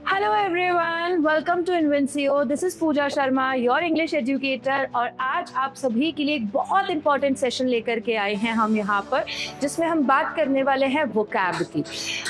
Hello everyone, welcome to Invensio. This is Pooja Sharma, your English educator. और आज आप सभी के लिए एक बहुत इंपॉर्टेंट सेशन लेकर के आए हैं हम यहाँ पर, जिसमें हम बात करने वाले हैं वोकैब की।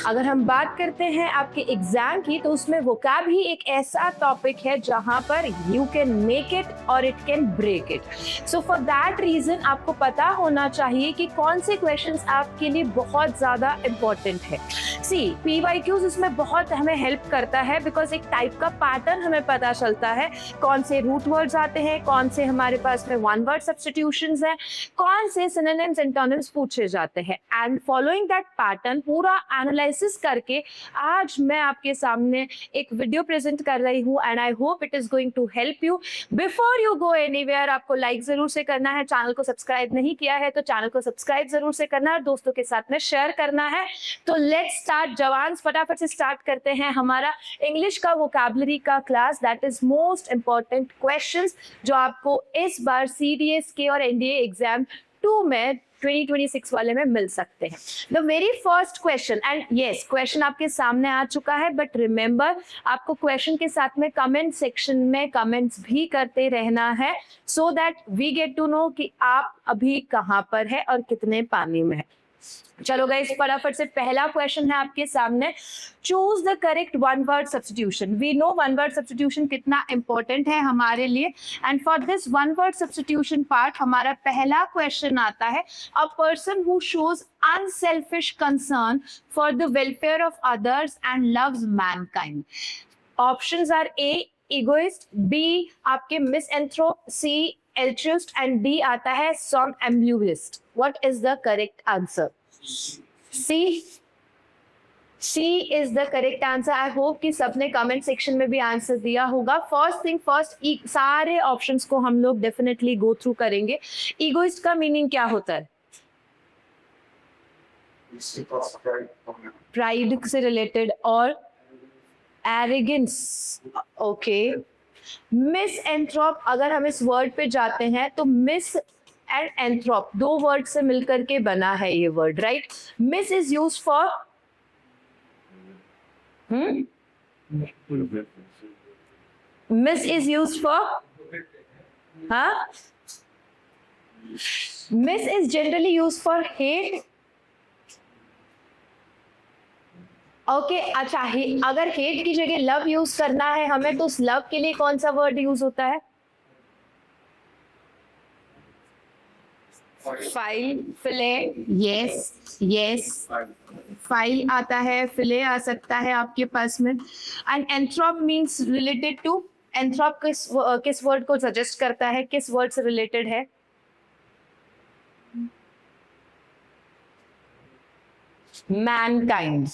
अगर हम बात करते हैं आपके एग्जाम की, तो उसमें वोकैब ही एक ऐसा टॉपिक है जहाँ पर यू कैन मेक इट और it can break it. So for that reason आपको पता होना चाहिए कि कौन से क्वेश्चंस आपके लिए बहुत ज़्यादा इंपॉर्टेंट है। सी PYQs इसमें बहुत हमें हेल्प करता है, बिकॉज एक टाइप का पैटर्न हमें पता चलता है, कौन से रूट वर्ड्स आते हैं, कौन से हमारे पास में वन वर्ड सब्स्टिट्यूशंस हैं, कौन से सिनोनिम्स एंटोनिम्स पूछे जाते हैं। एंड फॉलोइंग दैट पैटर्न पूरा एनालिसिस करके आज मैं आपके सामने एक वीडियो प्रेजेंट कर रही हूँ, and I hope it is going to help you. Before you go anywhere, आपको लाइक जरूर से करना है, चैनल को सब्सक्राइब नहीं किया है तो चैनल को सब्सक्राइब जरूर से करना है, दोस्तों के साथ में शेयर करना है। तो लेट्स स्टार्ट जवान्स, फटाफट से स्टार्ट करते हैं हमारा इंग्लिश का वोकैबुलरी का class. That is most important questions जो आपको इस बार CDS के और NDA एग्जाम 2 में 2026 वाले में मिल सकते हैं। The very first question, and yes question आपके सामने आ चुका है, बट रिमेंबर आपको क्वेश्चन के साथ में कमेंट सेक्शन में कमेंट्स भी करते रहना है, so that we get to know कि आप अभी कहाँ पर है और कितने पानी में है। चलो गाइस, फटाफट से पहला क्वेश्चन है आपके सामने। Choose the correct one word substitution. We know one word substitution कितना इंपॉर्टेंट है हमारे लिए, and for this one word substitution part हमारा पहला क्वेश्चन आता है, a person who shows unselfish concern for the welfare of others and loves mankind. Options are A egoist, B आपके misanthrope, C altruist, and D आता है somnambulist. What is the correct answer? C is the correct answer. I hope कि सबने comment section में भी answer दिया होगा। First thing first, सारे ऑप्शंस को हम लोग डेफिनेटली गो थ्रू करेंगे। ईगोइस्ट का मीनिंग क्या होता है? प्राइड से रिलेटेड। और एरोगेंस, ओके। मिसएंथ्रोप, अगर हम इस वर्ड पे जाते हैं तो मिस एंड एंथ्रोप दो वर्ड से मिलकर के बना है ये word, right? Mis is use for mis is use for हाँ, mis is generally use for hate. Okay अच्छा, अगर हेट की जगह लव यूज करना है हमें, तो उस लव के लिए कौन सा वर्ड यूज होता है? File, phile. Yes yes, file आता है, फिले आ सकता है आपके पास में। And anthrope means related to, anthrope किस वर्ड को सजेस्ट करता है, किस वर्ड से रिलेटेड है? Mankind.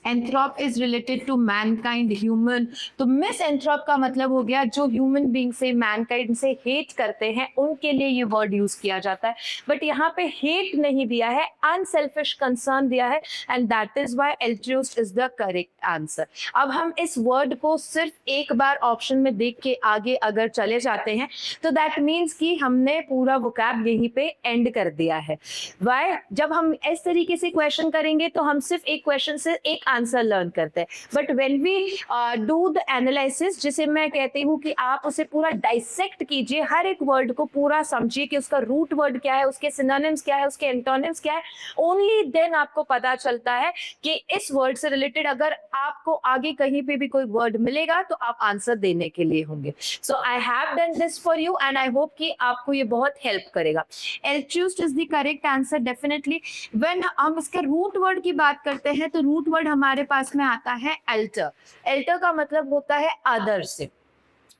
Anthrope is related to mankind, human. तो मिस एंथ्रोप का मतलब हो गया जो ह्यूमन बीइंग से, मैनकाइंड से हेट करते हैं, उनके लिए ये वर्ड यूज किया जाता है। बट यहाँ पे हेट नहीं दिया है, अनसेल्फिश कंसर्न दिया है, and that is why altruist is the correct answer. अब हम इस वर्ड को सिर्फ एक बार ऑप्शन में देख के आगे अगर चले जाते हैं, तो दैट मीन्स कि हमने पूरा वोकैब यहीं पे एंड कर दिया है। वाई? जब हम इस तरीके से क्वेश्चन करेंगे तो हम सिर्फ एक क्वेश्चन से एक आंसर लर्न करते हैं, but when we do the analysis, जिसे मैं कहती हूँ कि आप उसे पूरा डाइसेक्ट कीजिए, हर एक वर्ड को पूरा समझिए कि उसका रूट वर्ड क्या है, उसके सिनोनिम्स क्या है, उसके एंटोनिम्स क्या है, ओनली देन आपको पता चलता है कि इस वर्ड से रिलेटेड अगर आपको आगे कहीं पे भी कोई वर्ड मिलेगा तो आप आंसर देने के लिए होंगे। So I have done this for you, and I hope कि आपको ये बहुत हेल्प करेगा। Altruist is the correct answer definitely. When हम इसके रूट वर्ड की बात करते हैं, तो रूट वर्ड हमारे पास में आता है अल्टर। अल्टर का मतलब होता है अदर से।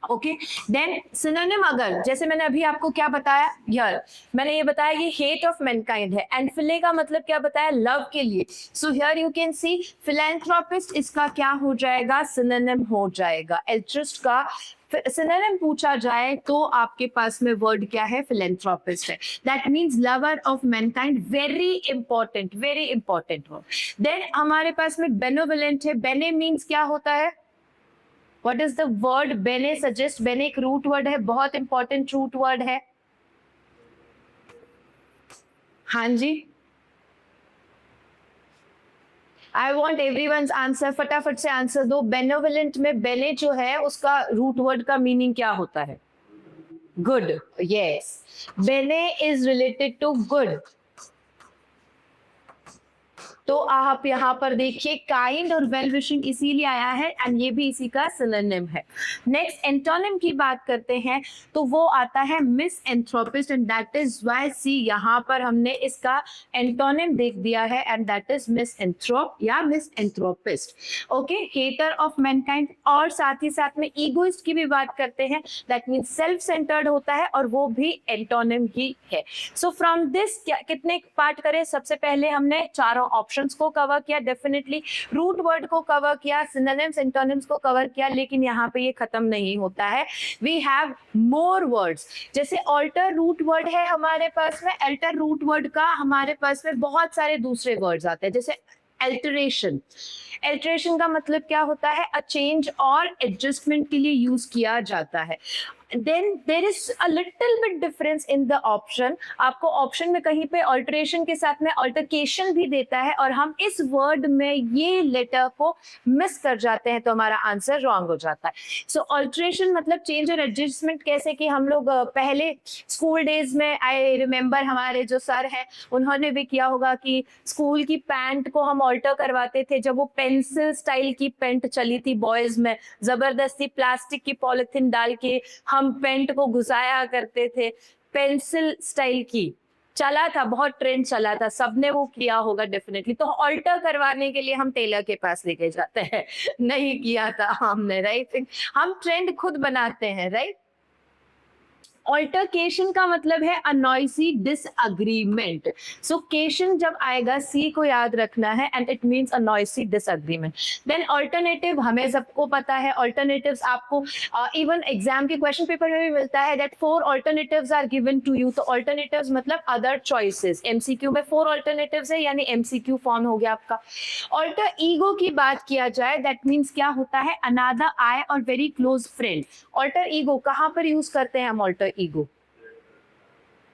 ओके, देन सिनोनिम, अगर जैसे मैंने अभी आपको क्या बताया, यार मैंने ये बताया ये हेट ऑफ मैनकाइंड है, एंड फिले का मतलब क्या बताया, लव के लिए। So here you can see philanthropist, इसका क्या हो जाएगा, सिनोनिम हो जाएगा। एल्ट्रुइस्ट का सिनोनिम पूछा जाए तो आपके पास में वर्ड क्या है, फिलैंथ्रोपिस्ट है। That means lover of mankind, very important word. Then हमारे पास में बेनोवलेंट है। बेने मींस क्या होता है, व्हाट इज द वर्ड बेने सजेस्ट? बेने एक रूट वर्ड है, बहुत इंपॉर्टेंट रूट वर्ड है। हाँ जी, आई वॉन्ट एवरीवन्स आंसर, फटाफट से आंसर दो। बेनोवलेंट में बेने जो है उसका रूट वर्ड का मीनिंग क्या होता है? गुड, यस, बेने इज रिलेटेड टू गुड। तो आप यहाँ पर देखिए काइंड और वेल विशिंग इसीलिए आया है एंड ये भी इसी का सिनोनिम है। नेक्स्ट एंटोनिम की बात करते हैं तो वो आता है misanthropist and that is why see यहाँ पर हमने इसका एंटोनिम देख दिया है एंड दैट इज मिसएंथ्रोप या misanthropist. Okay, hater of mankind. और साथ ही साथ में ईगोइस्ट की भी बात करते हैं, दैट मीन्स सेल्फ सेंटर्ड होता है और वो भी एंटोनिम ही है। सो फ्रॉम दिस कितने पार्ट करें? सबसे पहले हमने चारों ऑप्शंस को कवर किया, डेफिनेटली रूट वर्ड को कवर किया, सिनोनिम्स एंटोनिम्स को कवर किया, लेकिन यहाँ पे ये खत्म नहीं होता है। वी हैव मोर वर्ड्स, जैसे ऑल्टर रूट वर्ड है हमारे पास में, अल्टर रूट वर्ड का हमारे पास में बहुत सारे दूसरे वर्ड्स आते हैं, जैसे अल्टरेशन। अल्टरेशन का मतलब क्या होता है? अ चेंज और एडजस्टमेंट के लिए यूज किया जाता है। Then there is a little bit difference in the option. आपको ऑप्शन में कहीं पे ऑल्टरेशन के साथ में ऑल्टरकेशन भी देता है और हम इस वर्ड में ये लेटर को मिस कर जाते हैं तो हमारा आंसर रॉन्ग हो जाता है। सो ऑल्टरेशन मतलब चेंज और एडजस्टमेंट, कैसे कि हम लोग पहले स्कूल डेज में, आई रिमेम्बर हमारे जो सर है उन्होंने भी किया होगा कि स्कूल की पैंट को हम ऑल्टर करवाते थे जब वो पेंसिल स्टाइल की पेंट चली थी बॉयज में, जबरदस्ती प्लास्टिक की पॉलिथीन डाल के हम पेंट को घुसाया करते थे, पेंसिल स्टाइल की चला था, बहुत ट्रेंड चला था, सबने वो किया होगा डेफिनेटली। तो ऑल्टर करवाने के लिए हम टेलर के पास लेके जाते हैं, नहीं किया था हमने, राइट? हम ट्रेंड खुद बनाते हैं, राइट? ऑल्टरकेशन का मतलब है अ नॉइसी डिसएग्रीमेंट। सो केशन जब आएगा सी को याद रखना है and it means a noisy disagreement. Then alternative हमें सबको पता है, ऑल्टरनेटिव्स आपको इवन एग्जाम के क्वेश्चन पेपर में भी मिलता है that 4 alternatives are given to you. तो ऑल्टरनेटिव्स मतलब अदर चॉइसेस, एमसीक्यू में 4 ऑल्टरनेटिव्स है यानी एमसीक्यू फॉर्म हो गया आपका। ऑल्टर ईगो की बात किया जाए दैट मीन्स क्या होता है? अनदर आई और very close friend. Alter ego कहां पर यूज करते हैं हम? ऑल्टर ईगो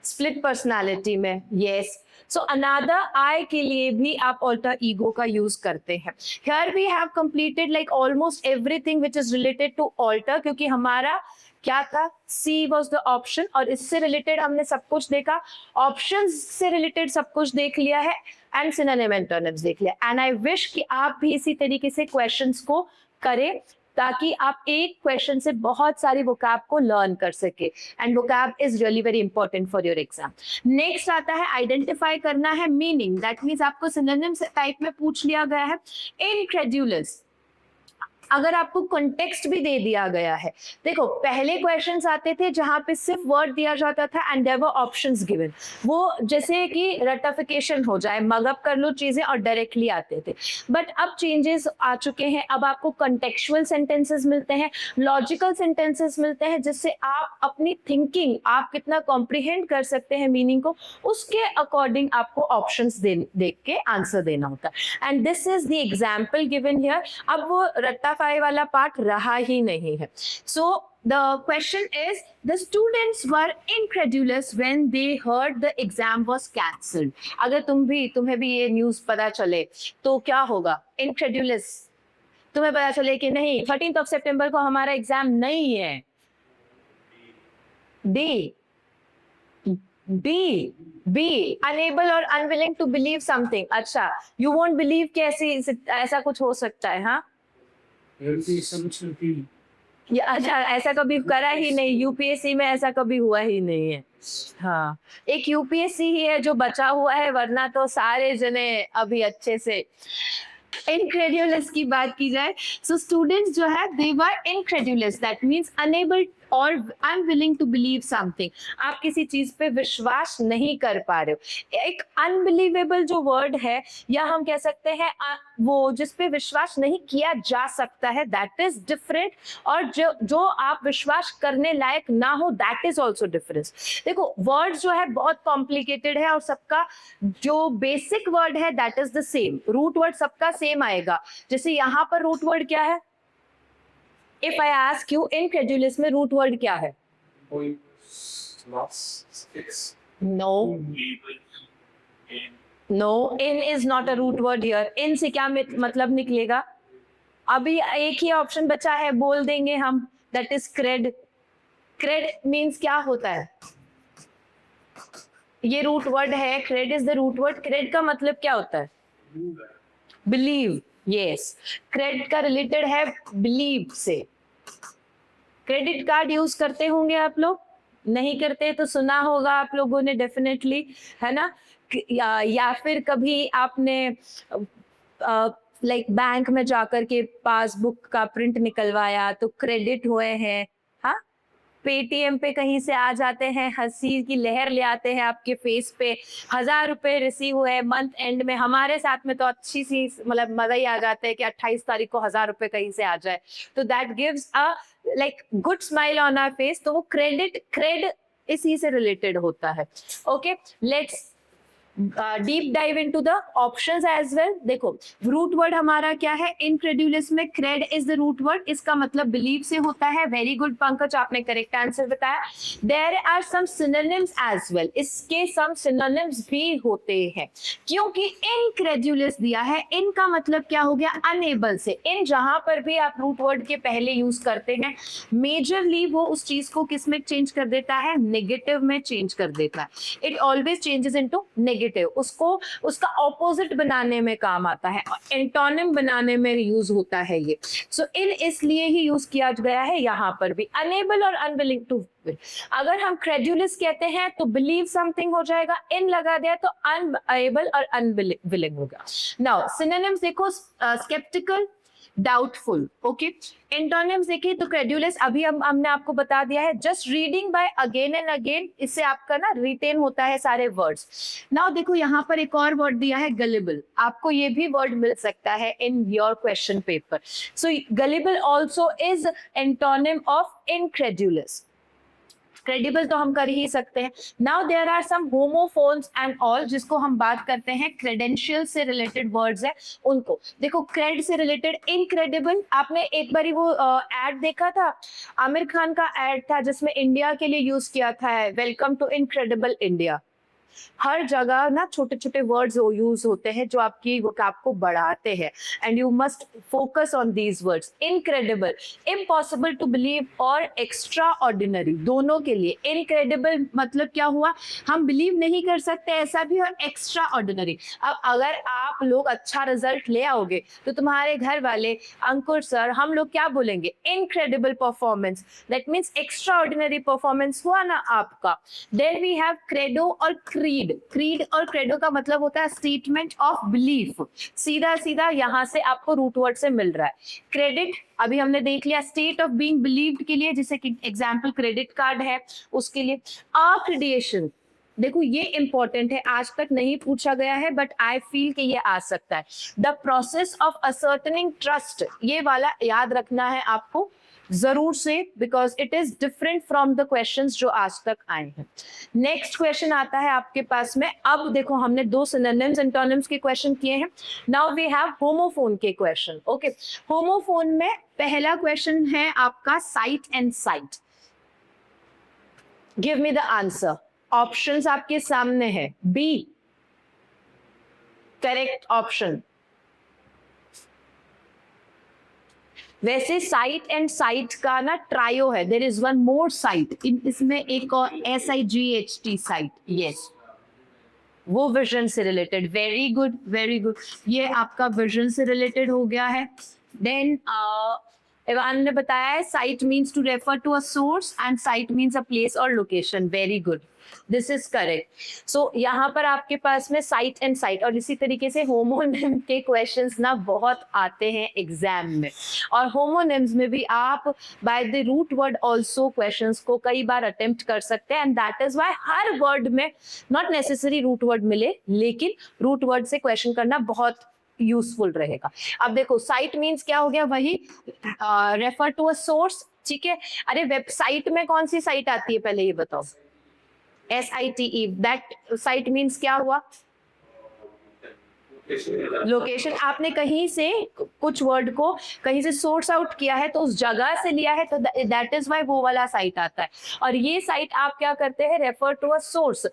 स्प्लिट पर्सनालिटी में, यस। सो अनदर आई के लिए भी आप ऑल्टर ईगो का यूज करते हैं। Here we have completed like almost everything which is related to alter, क्योंकि हमारा क्या था? सी वॉज द ऑप्शन और इससे रिलेटेड हमने सब कुछ देखा, ऑप्शन से रिलेटेड सब कुछ देख लिया है एंड सिनोनिम एंटोनिम्स देख लिया। एंड आई विश कि आप भी इसी तरीके से क्वेश्चंस को करें ताकि आप एक क्वेश्चन से बहुत सारी वोकैब को लर्न कर सके and vocab is really very important for your exam. Next आता है आइडेंटिफाई करना है मीनिंग, दैट मीन्स आपको सिनोनिम टाइप में पूछ लिया गया है। इनक्रेड्यूलस, अगर आपको कॉन्टेक्स्ट भी दे दिया गया है, देखो पहले क्वेश्चंस आते थे जहां पे सिर्फ वर्ड दिया जाता था and there were options given, वो जैसे कि रटिफिकेशन हो जाए, मगअप कर लो चीजें और डायरेक्टली आते थे। बट अब चेंजेस आ चुके हैं, अब आपको कॉन्टेक्चुअल सेंटेंसेस मिलते हैं, लॉजिकल सेंटेंसेस मिलते हैं, जिससे आप अपनी थिंकिंग, आप कितना कॉम्प्रिहेंड कर सकते हैं मीनिंग को, उसके अकॉर्डिंग आपको ऑप्शंस देख के आंसर देना होता है। And this is the example given here. अब वो रट्टा वाला पार्ट रहा ही नहीं है। सो the question is, the students were incredulous when they heard the exam was cancelled. अगर तुम्हें भी ये न्यूज पता चले तो क्या होगा? incredulous, तुम्हें पता चले कि नहीं 13th of September को हमारा एग्जाम नहीं है। डी, बी अनेबल और अनविलिंग टू बिलीव समथिंग। अच्छा, यू वोंट बिलीव कैसे ऐसा कुछ हो सकता है? हाँ, अच्छा, ऐसा कभी करा ही नहीं, यूपीएससी में ऐसा कभी हुआ ही नहीं है। हाँ, एक यूपीएससी ही है जो बचा हुआ है, वरना तो सारे जने अभी अच्छे से। इनक्रेड्यूलस की बात की जाए, सो स्टूडेंट्स जो है दे वर इनक्रेड्यूलस, दैट मीन्स अनेबल और अनविलिंग टू बिलीव समथिंग। आप किसी चीज पे विश्वास नहीं कर पा रहे हो। एक अनबिलीवेबल जो वर्ड है, या हम कह सकते हैं वो जिस पे विश्वास नहीं किया जा सकता है, दैट इज डिफरेंट। और जो आप विश्वास करने लायक ना हो, दैट इज ऑल्सो डिफरेंस। देखो वर्ड जो है बहुत कॉम्प्लिकेटेड है और सबका जो बेसिक वर्ड है that is the same, root word सबका सेम आएगा। जैसे यहाँ पर रूट वर्ड क्या है? If I ask you, incredulous में रूट वर्ड क्या है? No. No, in is not a root word here. In से क्या मतलब निकलेगा? अभी एक ही ऑप्शन बचा है, बोल देंगे हम, that is cred. Cred means क्या होता है? ये रूट वर्ड है, cred is the root word. Cred का मतलब क्या होता है? बिलीव। यस, क्रेड का रिलेटेड है बिलीव से। क्रेडिट कार्ड यूज करते होंगे आप लोग, नहीं करते तो सुना होगा आप लोगों ने डेफिनेटली, है ना? या फिर कभी आपने लाइक बैंक में जाकर के पासबुक का प्रिंट निकलवाया तो क्रेडिट हुए हैं। हाँ, पेटीएम पे कहीं से आ जाते हैं, हंसी की लहर ले आते हैं आपके फेस पे, 1,000 रुपए रिसीव हुए मंथ एंड में। हमारे साथ में तो अच्छी सी मतलब मजा ही आ जाता है कि 28 तारीख को 1,000 रुपए कहीं से आ जाए, तो that gives a like good smile on our face. तो वो क्रेड इसी से रिलेटेड होता है। Okay, let's deep dive into the options as well. देखो, रूट वर्ड हमारा क्या है? इनक्रेड्यूलस में cred is the root word, इसका मतलब बिलीव से होता है। वेरी गुड पंकज, आपने करेक्ट आंसर बताया। There are some synonyms as well, इसके सम सिनोनिम्स भी होते हैं, क्योंकि इनक्रेड्यूलस दिया है। इन का मतलब क्या हो गया? अनेबल से। इन जहां पर भी आप रूट वर्ड के पहले यूज करते हैं, मेजरली वो उस चीज को किस में चेंज कर देता है? नेगेटिव में चेंज कर देता है। It always changes into negative. उसको उसका ऑपोजिट बनाने में काम आता है, एंटोनिम बनाने में यूज होता है ये। सो इन इसलिए ही यूज किया गया है यहाँ पर भी। अनेबल और अनविलिंग टू। अगर हम क्रेड्यूलस कहते हैं तो बिलीव समथिंग हो जाएगा, इन लगा दिया तो अनएबल और अनविलिंग होगा। नाउ सिनोनिम्स देखो, स्केप्टिकल, डाउटफुल। ओके, एंटोनिम्स देखिए तो क्रेड्यूलस अभी हमने आपको बता दिया है, just reading by again and again, इससे आपका ना रिटेन होता है सारे वर्ड्स। नाउ देखो यहाँ पर एक और वर्ड दिया है, गलिबल। आपको ये भी वर्ड मिल सकता है in your question paper. So gullible also is antonym of incredulous. Credible तो हम कर ही सकते हैं। Now there are some homophones and all, जिसको हम बात करते हैं क्रेडेंशियल से रिलेटेड वर्ड्स है उनको। देखो, क्रेड से रिलेटेड इनक्रेडिबल, आपने एक बारी वो एड देखा था, आमिर खान का एड था जिसमें इंडिया के लिए यूज किया था, वेलकम टू इनक्रेडिबल इंडिया। हर जगह ना छोटे छोटे वर्ड्स यूज होते हैं जो आपकी वोकैब को बढ़ाते हैं, and you must focus on these words. Incredible, impossible to believe और एक्स्ट्रा ऑर्डिनरी, दोनों के लिए। इनक्रेडिबल मतलब क्या हुआ? हम बिलीव नहीं कर सकते ऐसा भी, और एक्स्ट्रा ऑर्डिनरी। अब अगर आप लोग अच्छा रिजल्ट ले आओगे तो तुम्हारे घर वाले, अंकुर सर, हम लोग क्या बोलेंगे? Incredible performance, that means extra ordinary performance हुआ ना आपका। देन वी हैव क्रेडो और क्रीड। क्रीड और क्रेडो का मतलब होता है स्टेटमेंट ऑफ बिलीफ। सीधा सीधा यहाँ से आपको रूट वर्ड से मिल रहा है। क्रेडिट अभी हमने देख लिया, स्टेट ऑफ बीइंग बिलीव्ड के लिए, जैसे कि एग्जांपल क्रेडिट कार्ड है उसके लिए। अक्रेडिटेशन, देखो ये इंपॉर्टेंट है, आज तक नहीं पूछा गया है बट आई फील कि ये आ सकता है। द प्रोसेस ऑफ असर्टनिंग ट्रस्ट, ये वाला याद रखना है आपको जरूर से, because it is different from the questions जो आज तक आए हैं। नेक्स्ट क्वेश्चन आता है आपके पास में। अब देखो, हमने दो सिनोनिम्स एंटोनिम्स के क्वेश्चन किए हैं। नाउ वी हैव होमोफोन के क्वेश्चन। ओके, होमोफोन में पहला क्वेश्चन है आपका site and cite. Give me the answer. Options आपके सामने है। Be correct option. वैसे साइट एंड साइट का ना ट्रायो है, there is one more sight, इसमें एक और SIGHT साइट। यस, वो विजन से related. Very good, very good, ये आपका विजन से रिलेटेड हो गया है। देन इवान ने बताया है cite means to refer to a source and site means a place और location. Very good, this is correct. So यहाँ पर आपके पास में साइट एंड साइट, और इसी तरीके से होमोनिम के क्वेश्चंस ना बहुत आते हैं एग्जाम में, और होमोनिम्स में भी आप by the root word also questions को कई बार अटेम्प्ट कर सकते हैं, एंड दैट इज वाई हर वर्ड में नॉट नेसेसरी रूट वर्ड मिले, लेकिन रूट वर्ड से क्वेश्चन करना बहुत यूजफुल रहेगा। अब देखो, साइट मीन्स क्या हो गया? वही रेफर टू अ सोर्स, ठीक है। अरे वेबसाइट में कौन सी साइट आती है पहले ये बताओ? SITE, दैट साइट मीन्स क्या हुआ? लोकेशन। आपने कहीं से कुछ वर्ड को कहीं से सोर्स आउट किया है तो उस जगह से लिया है, तो दैट इज वाई वो वाला साइट आता है। और ये साइट आप क्या करते हैं? Refer to a source.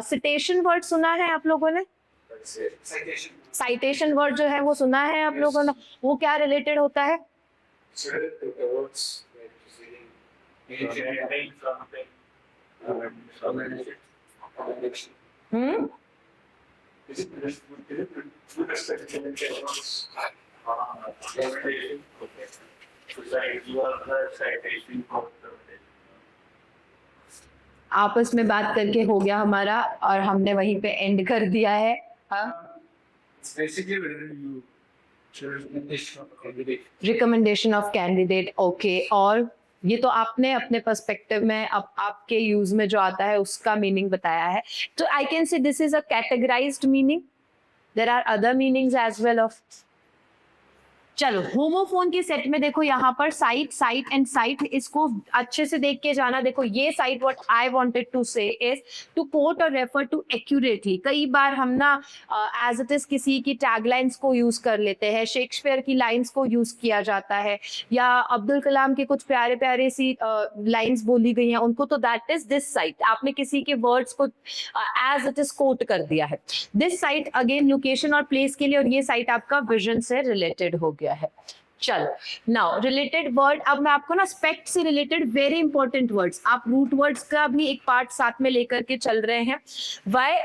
Citation word सुना है आप लोगों ने? साइटेशन वर्ड जो है वो सुना है आप लोगों ने, वो क्या रिलेटेड होता है? हम्म आपस में बात करके हो गया हमारा और हमने वहीं पे एंड कर दिया है। हाँ, रिकमेंडेशन ऑफ कैंडिडेट, ओके। और ये तो आपने अपने पर्सपेक्टिव में, अब आपके यूज में जो आता है उसका मीनिंग बताया है। तो I can say this is a categorized meaning, there are other meanings as well of. चलो, होमोफोन के सेट में देखो यहाँ पर साइट, साइट एंड साइट, इसको अच्छे से देख के जाना। देखो ये cite, what I wanted to say is to quote और रेफर टू एक्यूरेटली। कई बार हम ना एज इट इज किसी की टैगलाइंस को यूज कर लेते हैं, शेक्सपियर की लाइंस को यूज किया जाता है, या अब्दुल कलाम के कुछ प्यारे प्यारे सी लाइंस बोली गई हैं उनको, तो दैट इज दिस साइट। आपने किसी के वर्ड्स को एज इट इज कोट कर दिया है। दिस साइट अगेन लोकेशन और प्लेस के लिए, और ये साइट आपका विजन से रिलेटेड हो गया है। चलो, नाउ रिलेटेड वर्ड, अब मैं आपको ना स्पेक्ट से रिलेटेड वेरी इंपॉर्टेंट वर्ड्स, आप रूट वर्ड्स का भी एक पार्ट साथ में लेकर के चल रहे हैं। वाई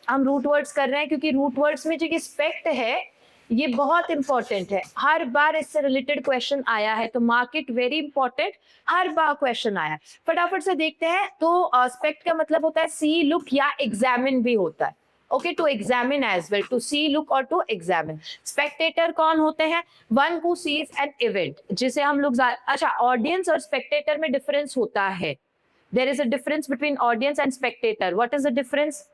हम रूट वर्ड्स कर रहे हैं? क्योंकि रूट वर्ड्स में जो ये स्पेक्ट है ये बहुत इंपॉर्टेंट है, हर बार इससे रिलेटेड क्वेश्चन आया है, तो मार्केट वेरी इंपॉर्टेंट, हर बार क्वेश्चन आया। फटाफट से देखते हैं। तो स्पेक्ट का मतलब होता है सी, लुक या एग्जामिन भी होता है। Okay, to examine as well, to see, look और टू एग्जामिन। स्पेक्टेटर कौन होते हैं? One who sees an event, जिसे हम लोग अच्छा, ऑडियंस और स्पेक्टेटर में डिफरेंस होता है। There is a difference between audience and spectator. What is the difference?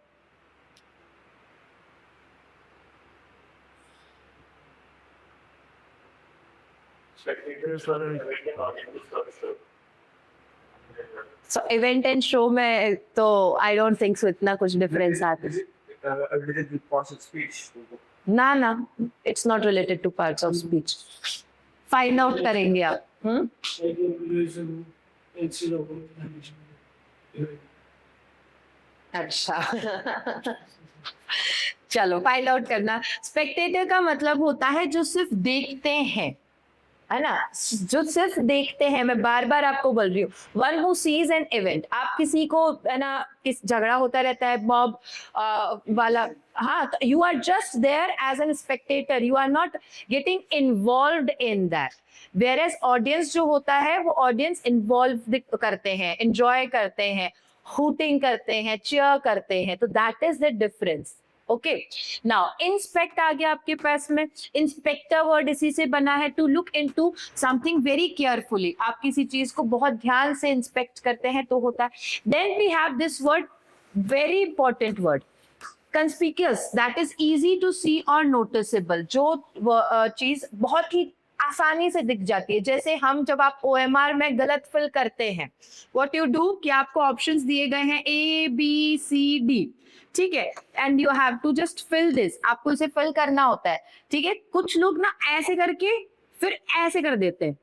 So event and show में तो आई डोंट थिंक सो इतना कुछ डिफरेंस आता है। ना ना, it's not related two parts of speech. Find out करेंगे आप। अच्छा चलो, फाइंड आउट करना। स्पेक्टेटर का मतलब होता है जो सिर्फ देखते हैं, है ना, जो सिर्फ देखते हैं। मैं बार बार आपको बोल रही हूँ, one who sees an event. आप किसी को, है ना, किस झगड़ा होता रहता है मॉब वाला, हाँ, you are just there as an spectator, you are not getting involved in that. Where as audience जो होता है वो ऑडियंस इन्वॉल्व करते हैं, एंजॉय करते हैं, हूटिंग करते हैं, चीयर करते हैं, तो that is the difference. Okay, now inspect आ गया आपके पास में। इंस्पेक्टर वर्ड इसी से बना है, to look into something very carefully. आप किसी चीज को बहुत ध्यान से इंस्पेक्ट करते हैं तो होता है। Then we have this word, very important word, conspicuous, that is easy to see और नोटिसेबल। जो चीज बहुत ही आसानी से दिख जाती है, जैसे हम जब आप OMR में गलत फिल करते हैं, व्हाट यू डू, कि आपको ऑप्शंस दिए गए हैं ABCD, ठीक है, and you have to just fill this, आपको इसे फिल करना होता है, ठीक है। कुछ लोग ना ऐसे करके फिर ऐसे कर देते हैं,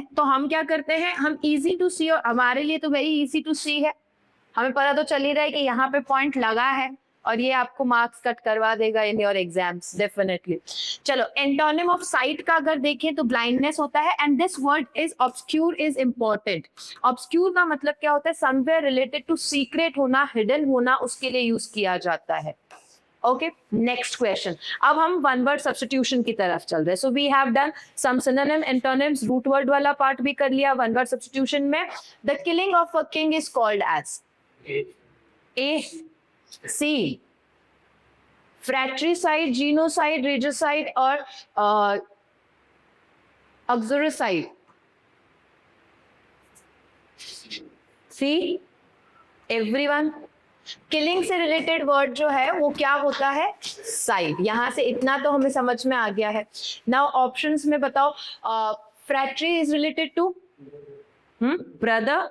तो हम क्या करते हैं, हम इजी टू सी, और हमारे लिए तो वेरी इजी टू सी है, हमें पता तो चल ही रहा है कि यहाँ पे पॉइंट लगा है, और ये आपको मार्क्स कट करवा देगा इन योर एग्जाम्स डेफिनेटली। चलो, एंटोनिम ऑफ साइट का अगर देखें तो ब्लाइंडनेस होता है, and this word is obscure is important. Obscure का मतलब क्या होता है? समवेयर रिलेटेड टू सीक्रेट होना, हिडन होना, उसके लिए यूज किया जाता है। Okay, next question. अब हम वन वर्ड सब्स्टिट्यूशन की तरफ चल रहे हैं। So we have done some synonym, antonyms, root word वाला पार्ट भी कर लिया। वन वर्ड सब्स्टिट्यूशन में the killing of a king is called as A, C, fratricide, genocide, regicide और uxoricide। C, everyone। किलिंग से रिलेटेड वर्ड जो है वो क्या होता है? साइड। यहां से इतना तो हमें समझ में आ गया है। नाउ ऑप्शंस में बताओ, fratri is related to brother,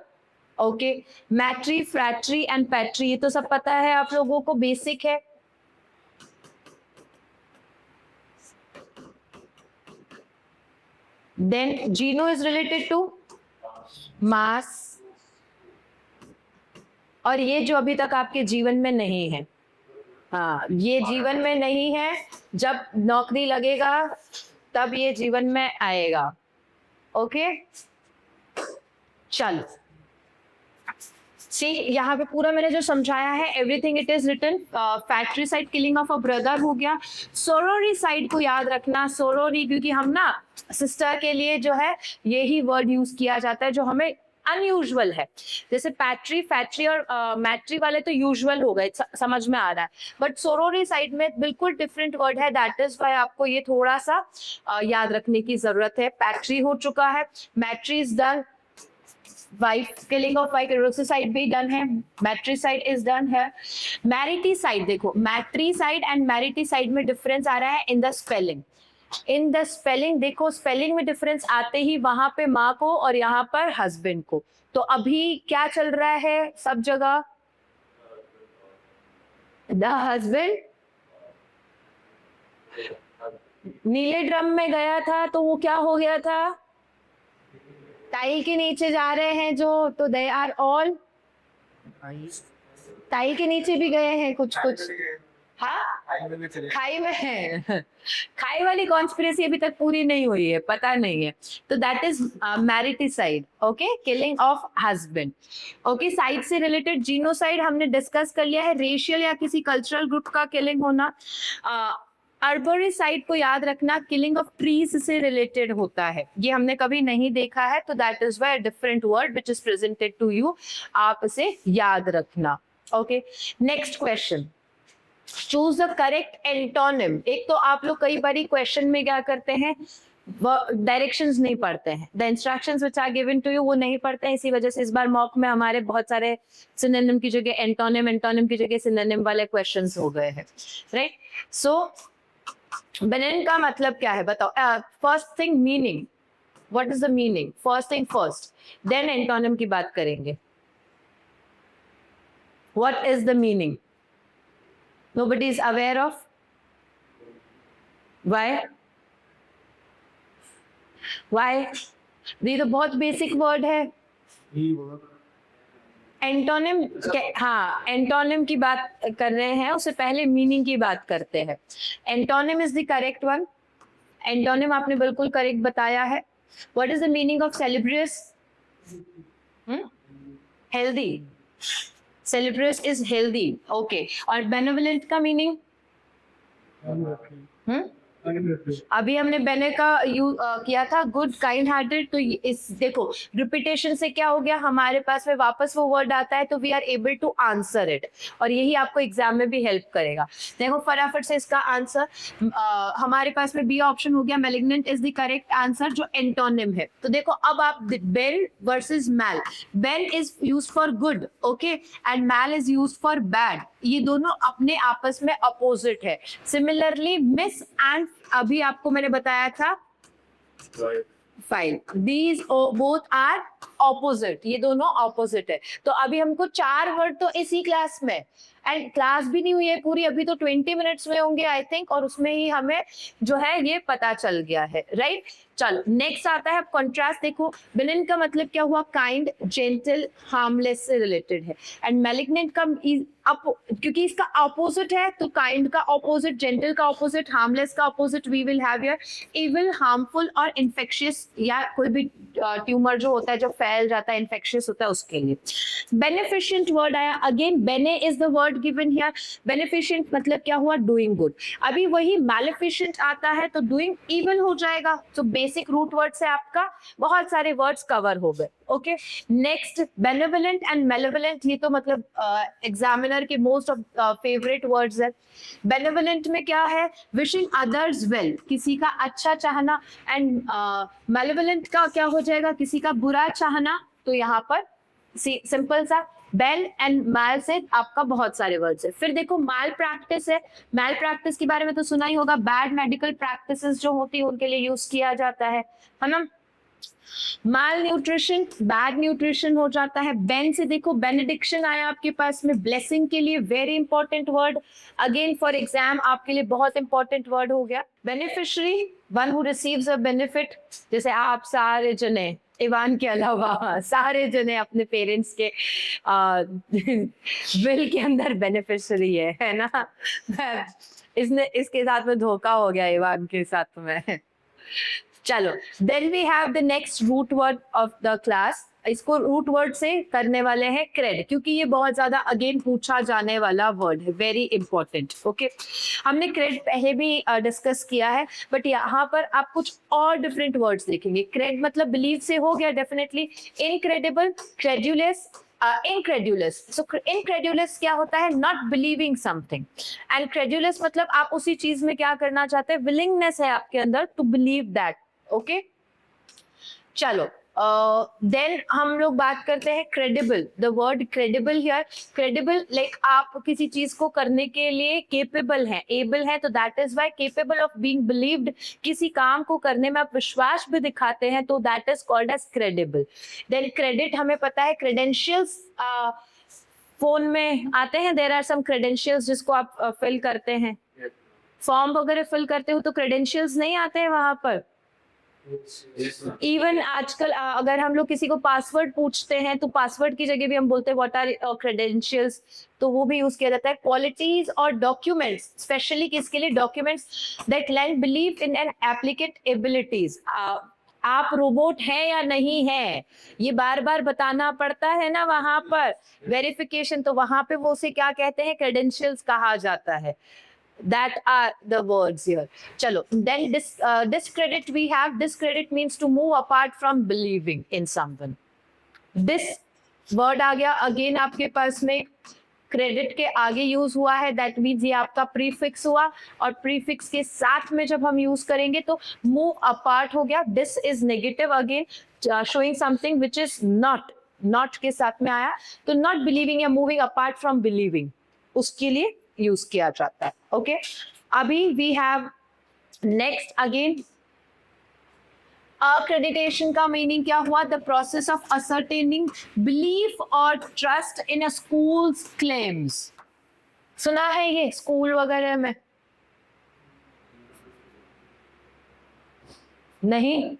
okay, matri, fratri and patri, ये तो सब पता है आप लोगों को, बेसिक है। Then geno is related to mass, और ये जो अभी तक आपके जीवन में नहीं है, हाँ, ये जीवन में नहीं है, जब नौकरी लगेगा तब ये जीवन में आएगा। ओके, चलो सी यहाँ पे पूरा मैंने जो समझाया है, everything it is written. Fratricide killing of a brother हो गया। सोरोरीसाइड को याद रखना, सोरोरी, क्योंकि हम ना सिस्टर के लिए जो है यही वर्ड यूज किया जाता है जो हमें अनयूजुअल है। जैसे पैट्री, फैक्ट्री और मैट्री वाले तो यूजुअल हो गए, समझ में आ रहा है, बट सोरोरी साइड में बिल्कुल डिफरेंट वर्ड है। दैट इज वाई आपको ये थोड़ा सा याद रखने की जरूरत है। पैट्री हो चुका है, matri is done, wife, killing of wife, uxoricide भी डन है, मैट्रीसाइड इज डन है। मैरिटीसाइड, देखो मैट्रीसाइड एंड मैरिटीसाइड में डिफरेंस आ रहा है in the spelling. In the spelling देखो, स्पेलिंग में डिफरेंस आते ही वहां पे माँ को और यहाँ पर हस्बैंड को। तो अभी क्या चल रहा है सब जगह? द हस्बैंड नीले ड्रम में गया था तो वो क्या हो गया था? टाई के नीचे जा रहे हैं जो, तो दे आर ऑल टाई के नीचे भी गए हैं कुछ कुछ। हाँ, खाई में है। खाई वाली कॉन्स्पिरेसी अभी तक पूरी नहीं हुई है, पता नहीं है। तो that is mariticide, okay, killing of husband. Okay, cide से रिलेटेड जीनोसाइड हमने डिस्कस कर लिया है, रेशियल या किसी कल्चरल ग्रुप का किलिंग होना। अर्बोरिसाइड को याद रखना, किलिंग ऑफ ट्रीज से रिलेटेड होता है, ये हमने कभी नहीं देखा है, तो that is why different word which is presented to you, आप इसे याद रखना। Okay, next question, choose the correct antonym. एक तो आप लोग कई बार क्वेश्चन में क्या करते हैं, डायरेक्शंस नहीं पढ़ते हैं, the instructions which are given to you वो नहीं पढ़ते हैं, इसी वजह से इस बार मॉक में हमारे बहुत सारे सिनोनिम की जगह एंटोनिम, एंटोनिम की जगह सिनोनिम वाले क्वेश्चंस हो गए हैं, राइट। सो बेनिन का मतलब क्या है बताओ? First thing meaning, what is the meaning? First thing first, then antonym की बात करेंगे। What is the meaning? Nobody is aware of? Why? Why? ये तो बहुत बेसिक वर्ड है। एंटोनिम, हाँ, एंटोनिम की बात कर रहे हैं, उससे पहले मीनिंग की बात करते हैं। Antonym is the correct one. Antonym आपने बिल्कुल करेक्ट बताया है। What is the meaning of salubrious? Healthy, salubrious is healthy, okay. और बेनेवलेंट का मीनिंग? अभी हमने बेने का यूज किया था, गुड, काइंड हार्टेड। तो इस देखो रिपीटेशन से क्या हो गया, हमारे पास में वापस वो वर्ड आता है, तो we are able to answer it, और यही आपको एग्जाम में भी हेल्प करेगा। देखो फटाफट से इसका आंसर, हमारे पास में बी ऑप्शन हो गया, malignant is the correct answer, जो एंटोनिम है। तो देखो अब आप bene versus mal, bene is use for good, okay, and mal is use for bad, ये दोनों अपने आपस में अपोजिट है। सिमिलरली मिस एंड, अभी आपको मैंने बताया था fine, these both are opposite, ये दोनों ऑपोजिट है। तो अभी हमको 4 वर्ड तो इसी क्लास में, एंड क्लास भी नहीं हुई है पूरी, अभी तो 20 मिनट्स में होंगे आई थिंक, और उसमें ही हमें जो है ये पता चल गया है, राइट। चलो नेक्स्ट आता है कंट्रास्ट। देखो बेनिन का मतलब क्या हुआ? काइंड, जेंटल, हार्मलेस से रिलेटेड है। एंड मैलिग्नेंट का क्योंकि इसका ऑपोजिट है, तो काइंड का ऑपोजिट, जेंटल का ऑपोजिट, हार्मलेस का opposite we will have here evil, harmful और इन्फेक्शियस, या कोई भी ट्यूमर जो होता है जो फैल जाता है, इन्फेक्शियस होता है, उसके लिए। बेनिफिशिएंट वर्ड आया, अगेन बेने is the word given here. Beneficent मतलब क्या हुआ? Doing good. अभी वही मैलिफिशिएंट आता है तो डूइंग इविल हो जाएगा। तो बेसिक रूट वर्ड से आपका बहुत सारे वर्ड्स कवर हो गए, ओके। नेक्स्ट बेनेवलेंट एंड मेलेवलेंट, ये तो मतलब एग्जामिनर के मोस्ट ऑफ फेवरेट वर्ड्स है। बेनेवलेंट में क्या है? विशिंग अदर्स वेल, किसी का अच्छा चाहना, एंड मेलेवलेंट का क्या हो जाएगा? किसी का बुरा चाहना। तो यहाँ पर सिंपल सा बेल एंड मैल से आपका बहुत सारे वर्ड्स है। फिर देखो मैल प्रैक्टिस है, मैल प्रैक्टिस के बारे में तो सुना ही होगा, बैड मेडिकल प्रैक्टिसेस जो होती है उनके लिए यूज किया जाता है ना। माल न्यूट्रिशन, बैड न्यूट्रिशन हो जाता है। बेन से देखो बेनेडिक्शन आया आपके पास में, ब्लेसिंग के लिए very important word, again for exam आपके लिए बहुत इंपॉर्टेंट वर्ड हो गया। Beneficiary, one who receives a benefit, जैसे आप सारे जने इवान के अलावा सारे जने अपने पेरेंट्स के विल के अंदर बेनिफिशियरी है ना। इसने इसके साथ में धोखा हो गया इवान के साथ में। चलो, then we have the next root word of the class. इसको रूट वर्ड से करने वाले हैं क्रेड, क्योंकि ये बहुत ज्यादा अगेन पूछा जाने वाला वर्ड है, वेरी इंपॉर्टेंट। ओके, हमने क्रेड पहले भी डिस्कस किया है, बट यहाँ पर आप कुछ और डिफरेंट वर्ड्स देखेंगे। क्रेड मतलब बिलीव से हो गया definitely, incredible, credulous, incredulous. So incredulous क्या होता है? Not believing something. And credulous मतलब आप उसी चीज में क्या करना चाहते हैं, willingness है आपके अंदर to believe that. Okay? चलो, देन हम लोग बात करते हैं credible. The word credible here, credible like आप किसी चीज को करने के लिए केपेबल हैं, एबल हैं, तो that is why capable of being believed. किसी काम को करने में आप विश्वास भी दिखाते हैं, तो that is called as credible. Then credit, हमें पता है क्रेडेंशियल्स फोन में आते हैं, देयर आर सम क्रेडेंशियल्स जिसको आप फिल करते हैं, फॉर्म वगैरह फिल करते हो तो क्रेडेंशियल्स नहीं आते हैं वहां पर। इवन आजकल अगर हम लोग किसी को पासवर्ड पूछते हैं तो पासवर्ड की जगह भी हम बोलते हैं व्हाट आर क्रेडेंशियल्स, तो वो भी यूज किया जाता है। क्वालिटीज और डॉक्यूमेंट्स, स्पेशली किसके लिए? Documents that land believe in an एप्लीकेट abilities. आप रोबोट हैं या नहीं है, ये बार बार बताना पड़ता है ना वहां पर वेरिफिकेशन, तो वहां पे वो उसे क्या कहते हैं? क्रेडेंशियल्स कहा जाता है। That are the words here. Chalo, then discredit we have. Discredit means to move apart from believing in someone. This word आ गया, again आपके पास में क्रेडिट के आगे यूज हुआ है, दैट मीन्स ये आपका प्रीफिक्स हुआ, और प्रीफिक्स के साथ में जब हम यूज करेंगे तो मूव अपार्ट हो गया। This is negative again, showing something which is not के साथ में आया, तो नॉट बिलीविंग या मूविंग अपार्ट फ्रॉम बिलीविंग, उसके लिए यूज किया जाता है। ओके, अभी we have next again accreditation का मीनिंग क्या हुआ? The process of ascertaining belief और trust in a school's claims. सुना है ये स्कूल वगैरह में? नहीं,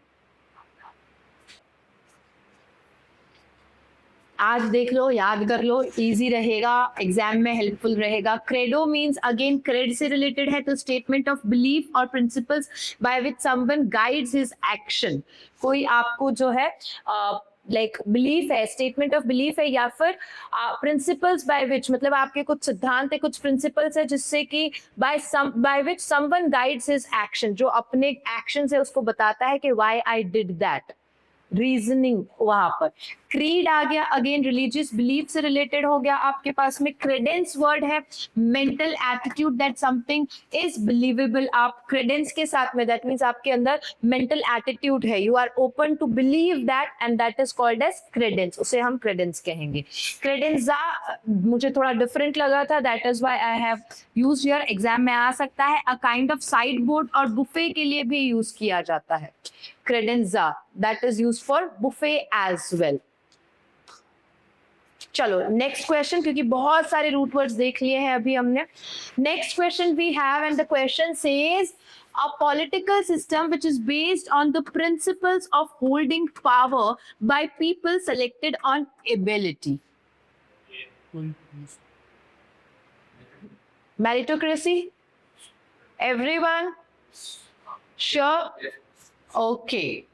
आज देख लो, याद कर लो, इजी रहेगा, एग्जाम में हेल्पफुल रहेगा। क्रेडो मींस अगेन क्रेड से रिलेटेड है, तो स्टेटमेंट ऑफ बिलीफ और principles by which someone guides his action. कोई आपको जो है लाइक बिलीफ है, स्टेटमेंट ऑफ बिलीफ है, या फिर प्रिंसिपल्स बाय विच, मतलब आपके कुछ सिद्धांत है, कुछ प्रिंसिपल्स है जिससे कि by which someone guides his action, जो अपने एक्शन से उसको बताता है कि why I did that, reasoning वहां पर। क्रीड आ गया, अगेन रिलीजियस बिलीफ से रिलेटेड हो गया आपके पास में। क्रेडेंस वर्ड है, mental attitude that something is believable. आप क्रेडेंस के साथ में, दैट मींस आपके अंदर मेंटल एटीट्यूड है, you are open to believe that, and that is called as Credence, उसे हम क्रेडेंस कहेंगे। क्रेडेंसा मुझे थोड़ा डिफरेंट लगा था, that is why I have used here, exam में आ सकता है। A kind of side board और बुफे के लिए भी यूज किया जाता है credenza, that is used for buffet as well. चलो नेक्स्ट क्वेश्चन, क्योंकि बहुत सारे रूट वर्ड्स देख लिए हैं अभी हमने। Next question we have, and the question says a political system which is based on the principles of holding power by people selected on ability. Meritocracy? Everyone? Sure? Okay.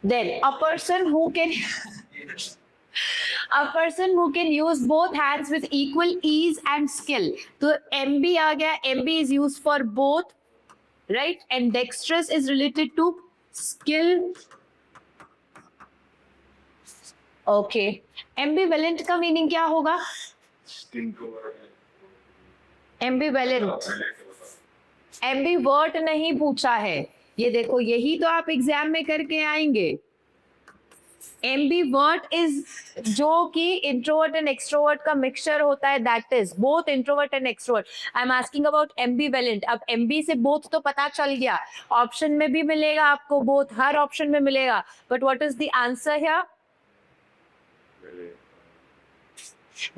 Then a person who can use both hands with equal ease and skill. तो MB आ गया, MB is used for both, right? And dexterous is related to skill. Okay. Ambivalent का meaning क्या होगा? Ambivalent. Ambivert नहीं पूछा है, ये देखो, यही तो आप एग्जाम में करके आएंगे। एम्बीवर्ट इज जो कि इंट्रोवर्ट एंड एक्सट्रोवर्ट का मिक्सचर होता है, that is both introvert and extrovert. I am asking about ambivalent. अब एमबी से बोथ तो पता चल गया, ऑप्शन में भी मिलेगा आपको बोथ, हर ऑप्शन में मिलेगा, but what is the answer here?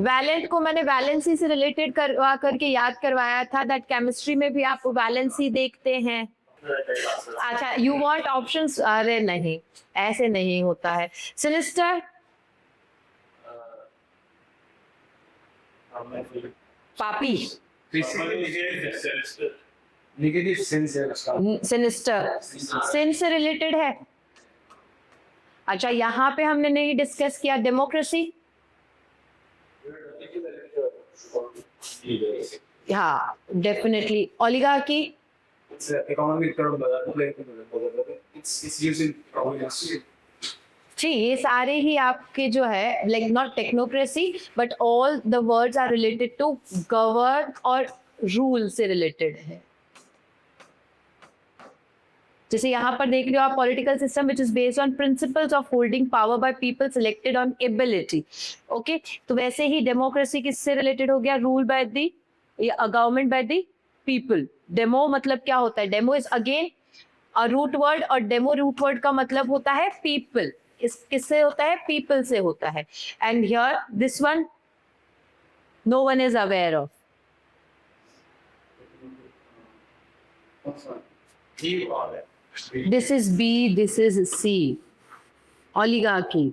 Valent को मैंने वैलेंसी से रिलेटेड करवा करके याद करवाया था, दैट केमिस्ट्री में भी आप वैलेंसी देखते हैं, अच्छा, यू वांट ऑप्शंस? अरे नहीं, ऐसे नहीं होता है। सिनिस्टर, पापी, नेगेटिव सेंस है उसका। सिनिस्टर सिन से रिलेटेड है। अच्छा, यहाँ पे हमने नहीं डिस्कस किया डेमोक्रेसी। हाँ, definitely. Oligarchy, It's economic term, but it's used in problems. जी, ये सारे ही आपके जो है like not technocracy but all the words are related to govern और रूल से रिलेटेड है। जैसे यहाँ पर देख रहे हो आप, political system which is based on principles of holding power by people selected on ability. Okay, तो वैसे ही डेमोक्रेसी किससे रिलेटेड हो गया? Rule by the government by the people. Demo मतलब क्या होता है? Demo is again a root word, और डेमो रूट वर्ड का मतलब होता है पीपल। इस किससे होता है? पीपल से होता है। And here this one no one is aware of. This is B, this is C. Oligarchy.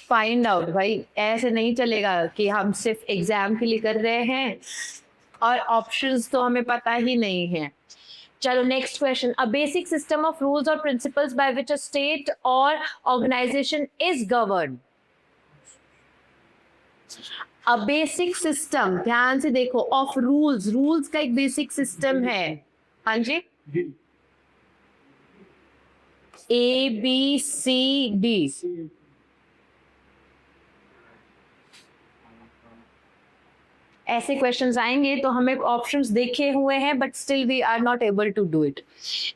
Find out भाई, ऐसे नहीं चलेगा कि हम सिर्फ एग्जाम के लिए कर रहे हैं और ऑप्शंस तो हमें पता ही नहीं है। चलो next question. A basic system of rules और principles by which a state और organisation is govern. A basic system, ध्यान से देखो, ऑफ रूल्स, रूल्स का एक बेसिक सिस्टम है। हाँ जी, ABCD। ऐसे क्वेश्चंस आएंगे तो हमें ऑप्शंस देखे हुए हैं but still we are not able to do it.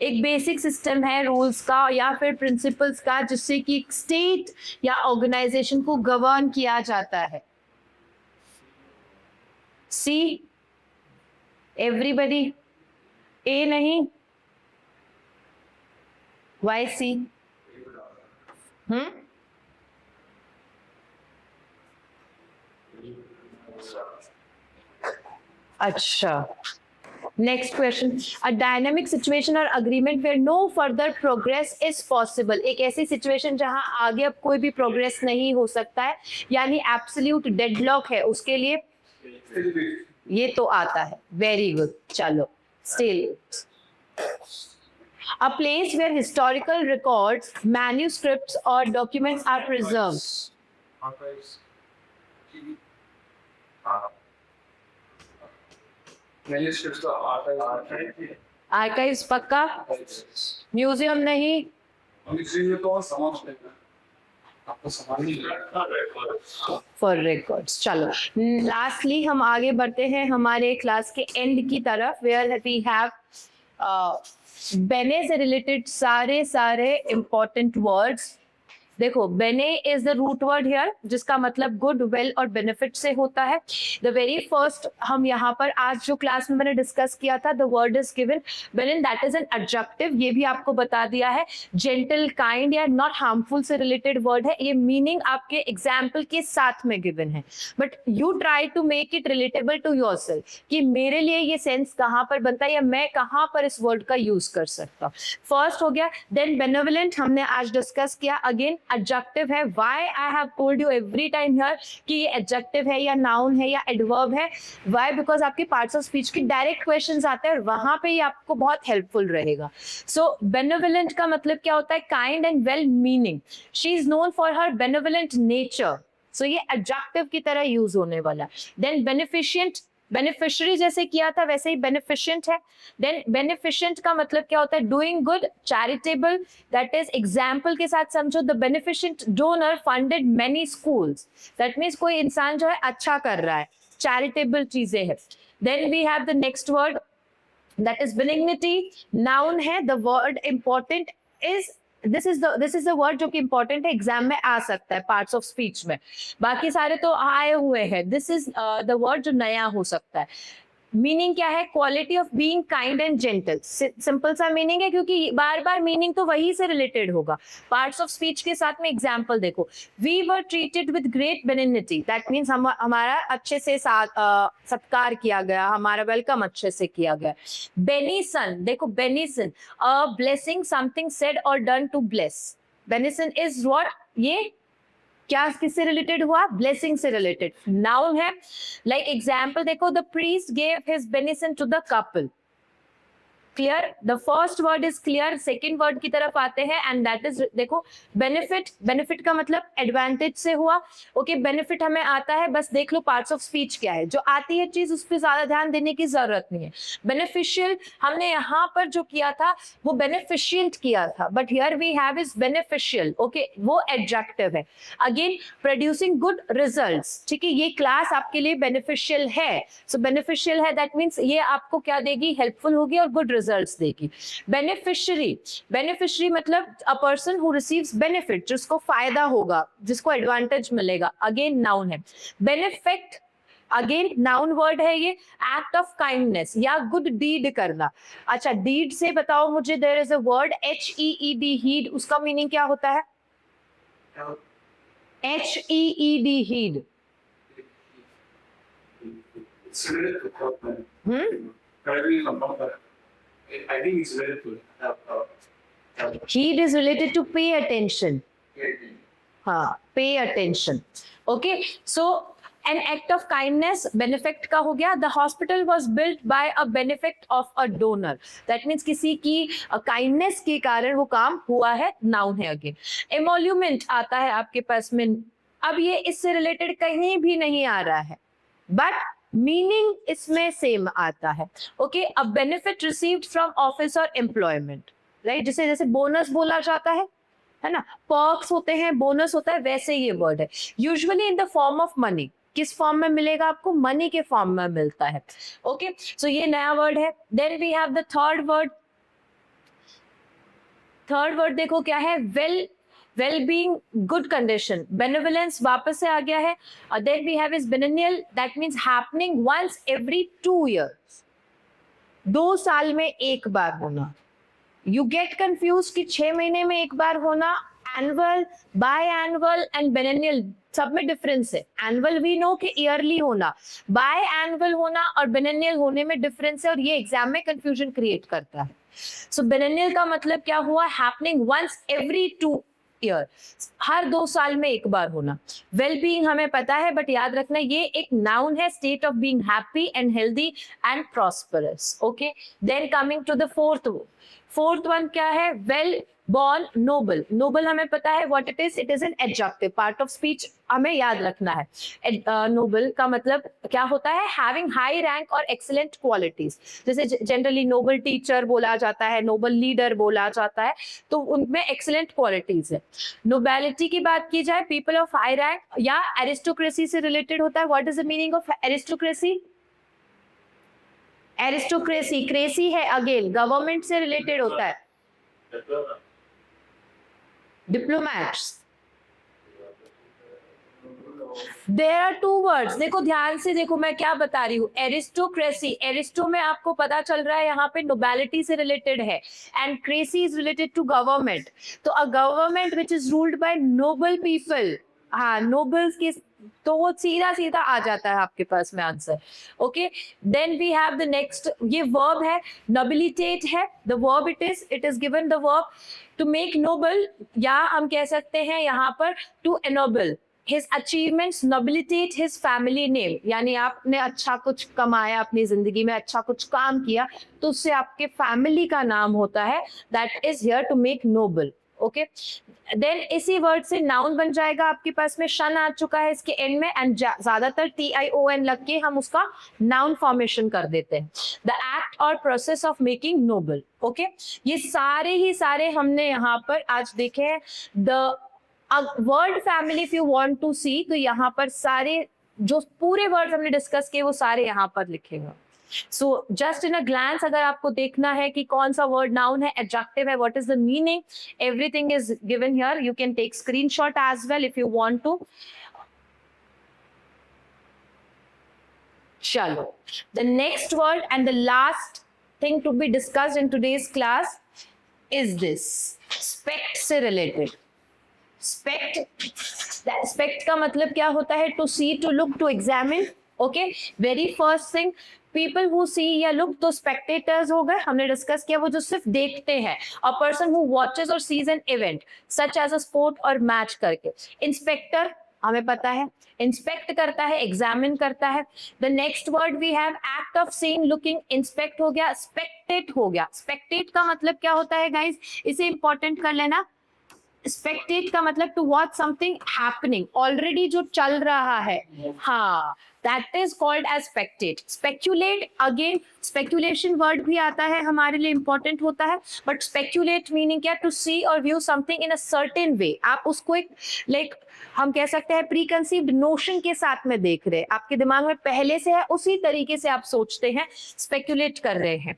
एक बेसिक सिस्टम है रूल्स का या फिर प्रिंसिपल्स का जिससे कि एक स्टेट या ऑर्गेनाइजेशन को गवर्न किया जाता है। सी, एवरीबडी। ए नहीं, वाई सी? अच्छा, next question. A dynamic situation और agreement where no further progress is possible. एक ऐसी सिचुएशन जहां आगे अब कोई भी प्रोग्रेस नहीं हो सकता है, यानी एब्सोल्यूट डेडलॉक है, उसके लिए ये तो आता है। Very good. चलो, still a place where historical records, manuscripts और documents are preserved. Archives. Manuscripts का archive. आर्काइव्स पक्का? म्यूजियम नहीं? म्यूजियम में तो सामान होता है, आपको सामान नहीं फॉर रिकॉर्ड्स। चलो लास्टली हम आगे बढ़ते हैं हमारे क्लास के एंड की तरफ, वेयर वी हैव बेने से रिलेटेड सारे इंपॉर्टेंट वर्ड्स। देखो, bene is the root word here, जिसका मतलब गुड, वेल और बेनिफिट से होता है। द वेरी फर्स्ट हम यहाँ पर आज जो क्लास में मैंने डिस्कस किया था, the word is given Benin, that is an adjective. ये भी आपको बता दिया है, जेंटल, काइंड या नॉट हार्मफुल से रिलेटेड वर्ड है। ये मीनिंग आपके एग्जाम्पल के साथ में गिवन है, but you try to make it relatable to yourself कि मेरे लिए ये सेंस कहाँ पर बनता है या मैं कहाँ पर इस वर्ड का यूज कर सकता हूँ। फर्स्ट हो गया। देन बेनेवलेंट हमने आज डिस्कस किया। अगेन एडजेक्टिव है। Why I have told you every time here कि ये एडजेक्टिव है या नाउन है या एडवर्ब है। व्हाई? बिकॉज आपके पार्ट्स ऑफ स्पीच के डायरेक्ट क्वेश्चंस आते हैं और वहां पे ये आपको बहुत हेल्पफुल रहेगा। सो बेनेवलेंट का मतलब क्या होता है? Kind and well meaning. She is known for her benevolent nature. So ये एडजेक्टिव की तरह यूज होने वाला। देन बेनिफिशिएंट, बेनिफिशियरी जैसे किया था वैसे ही बेनिफिशिएंट है। देन बेनिफिशिएंट का मतलब क्या होता है? Doing good, charitable. That is example के साथ समझो, the beneficent donor funded many schools. That means कोई इंसान जो है अच्छा कर रहा है, चैरिटेबल चीजें है। Then we have the next word, that is benignity. Noun है। The word important is this is the word जो कि इंपॉर्टेंट है, एग्जाम में आ सकता है पार्ट्स ऑफ स्पीच में। बाकी सारे तो आए हुए हैं। दिस इज द वर्ड जो नया हो सकता है। मीनिंग क्या है? Quality of being kind and gentle. Simple सा मीनिंग है, क्योंकि बार बार मीनिंग तो वही से रिलेटेड होगा। पार्ट्स ऑफ स्पीच के साथ में एग्जाम्पल देखो, we were treated with great benignity, that means हमारा अच्छे से सत्कार किया गया, हमारा वेलकम अच्छे से किया गया। बेनिसन, देखो benison, a blessing, something said और done to bless. Benison is what? ये क्या किससे रिलेटेड हुआ? ब्लेसिंग से रिलेटेड नाउन है। लाइक एग्जाम्पल देखो, the priest gave his benison to the couple. Clear? The first word is clear, second word की तरफ आते हैं एंड दैट इज, देखो बेनिफिट, बेनिफिट का मतलब एडवांटेज से हुआ। ओके, बेनिफिट हमें आता है, बस देख लो पार्ट्स ऑफ स्पीच क्या है, जो आती है चीज उस पर ज्यादा ध्यान देने की जरूरत नहीं है। बेनिफिशियल हमने यहाँ पर जो किया था वो बेनिफिशियंट किया था, but here we have is beneficial. Okay, वो एडजेक्टिव है। अगेन, प्रोड्यूसिंग गुड रिजल्ट्स, ठीक है, ये क्लास आपके लिए बेनिफिशियल है। सो बेनिफिशियल है, दैट मीन्स ये आपको क्या देगी? हेल्पफुल होगी और गुड रिजल्ट्स देगी। बेनिफिशियरी, बेनिफिशियरी मतलब a person who receives benefit, जिसको फायदा होगा, जिसको एडवांटेज मिलेगा। अगेन नाउन है। बेनिफिट, अगेन नाउन वर्ड है ये, एक्ट ऑफ काइंडनेस या गुड डीड करना। अच्छा, डीड से बताओ मुझे, there is a word HEED, heed, उसका मीनिंग क्या होता है? HEED, heed. It's related to help, man. Currently, I think it's related to help. Heed is related to pay attention. हाँ, pay attention. Okay, so an act of kindness, benefit का हो गया। The hospital was built by a benefit of a donor. That means किसी की kindness के कारण वो काम हुआ है, noun है again. Emolument आता है आपके पास में, अब ये इससे related कहीं भी नहीं आ रहा है, but मीनिंग इसमें सेम आता है। Okay, a benefit received from office और एम्प्लॉयमेंट, राइट? जैसे जैसे बोनस बोला जाता है ना, पर्क्स होते हैं, बोनस होता है, वैसे ये वर्ड है। Usually in the form of money. किस फॉर्म में मिलेगा आपको? मनी के फॉर्म में मिलता है। ओके, सो ये नया वर्ड है। Then we have the third word. Third word देखो क्या है? Well being, good condition. Benevolence वापस से आ गया है। Then we have is biennial, that means happening once every 2 years, 2 साल में एक बार होना। यू गेट कंफ्यूज कि 6 महीने में एक बार होना, एनुअल, बाय एनुअल एंड बिनेनियल, सब में डिफरेंस है। एनुअल वी नो कि ईयरली होना, बाय एनुअल होना और बिनेनियल होने में डिफरेंस है, और ये एग्जाम में कंफ्यूजन क्रिएट करता है। सो बिनेनियल का मतलब क्या हुआ? हैपनिंग वंस एवरी 2 year, हर 2 साल में एक बार होना। वेल बीइंग हमें पता है, बट याद रखना ये एक नाउन है, state of being happy and healthy and prosperous. Okay, then coming to the fourth one क्या है? Well born, noble. नोबल हमें पता है what it is an adjective, part of speech हमें याद रखना है। नोबल का मतलब क्या होता है? हैविंग हाई रैंक और एक्सीलेंट क्वालिटीज। जैसे जनरली नोबल टीचर बोला जाता है, नोबल लीडर बोला जाता है, तो उनमें एक्सीलेंट क्वालिटीज है। नोबेलिटी की बात की जाए, पीपल ऑफ हाई रैंक या एरिस्टोक्रेसी से रिलेटेड होता है। What is the meaning of aristocracy? Aristocracy, cracy है अगेन, गवर्नमेंट से रिलेटेड होता है। Diplomats, there are 2 words. देखो ध्यान से देखो मैं क्या बता रही हूँ। एरिस्टोक्रेसी, एरिस्टो में आपको पता चल रहा है यहाँ पे नोबेलिटी से रिलेटेड है, and cracy is related to government. तो a government which is ruled by noble people, हाँ, नोबल्स के, तो वो सीधा सीधा आ जाता है आपके पास में answer. Okay, then we have the next, ये वर्ब है, नोबिलिटेट है। The verb it is given the verb to make noble, या हम कह सकते हैं यहाँ पर to ennoble his achievements, nobilitate his family name, यानी आपने अच्छा कुछ कमाया अपनी जिंदगी में, अच्छा कुछ काम किया, तो उससे आपके फैमिली का नाम होता है, that is here to make noble. Okay, then इसी वर्ड से नाउन बन जाएगा। आपके पास में शन आ चुका है इसके एंड में, एंड ज्यादातर TION लग के हम उसका नाउन फॉर्मेशन कर देते हैं। द एक्ट और process of making noble. Okay, ये सारे ही सारे हमने यहाँ पर आज देखे हैं। The word family if you want to see, तो यहाँ पर सारे जो पूरे वर्ड हमने डिस्कस किए वो सारे यहाँ पर लिखेगा। So just in a glans अगर आपको देखना है कि कौन सा वर्ड नाउन है, एडजेक्टिव है, what is the meaning, everything is given here. You can take screenshot as well if you want to. चलो, the next word and the last thing to be discussed in today's class is this, spect से related. Spect का मतलब क्या होता है? To see, to look, to examine. Okay, very first thing, people who see या look तो spectators हो गए, हमने डिस्कस किया, वो जो सिर्फ देखते हैं. A person who watches or sees an event such as a sport or match करके. Inspector हमें पता है, इंस्पेक्ट करता है, एग्जामिन करता है. The next word we have act of seeing, looking, inspect हो गया, स्पेक्टेट हो गया. स्पेक्टेट का मतलब क्या होता है गाइस? इसे इंपॉर्टेंट कर लेना. स्पेक्टेट का मतलब to watch something happening, already जो चल रहा है, हाँ, that is called as spectate. Speculate, again speculation word भी आता है, हमारे लिए इंपॉर्टेंट होता है. बट स्पेक्यूलेट मीनिंग क्या? टू सी और view something in a certain way. आप उसको एक लाइक हम कह सकते हैं प्री कंसीव्ड नोशन के साथ में देख रहे हैं, आपके दिमाग में पहले से है, उसी तरीके से आप सोचते हैं, स्पेक्यूलेट कर रहे हैं.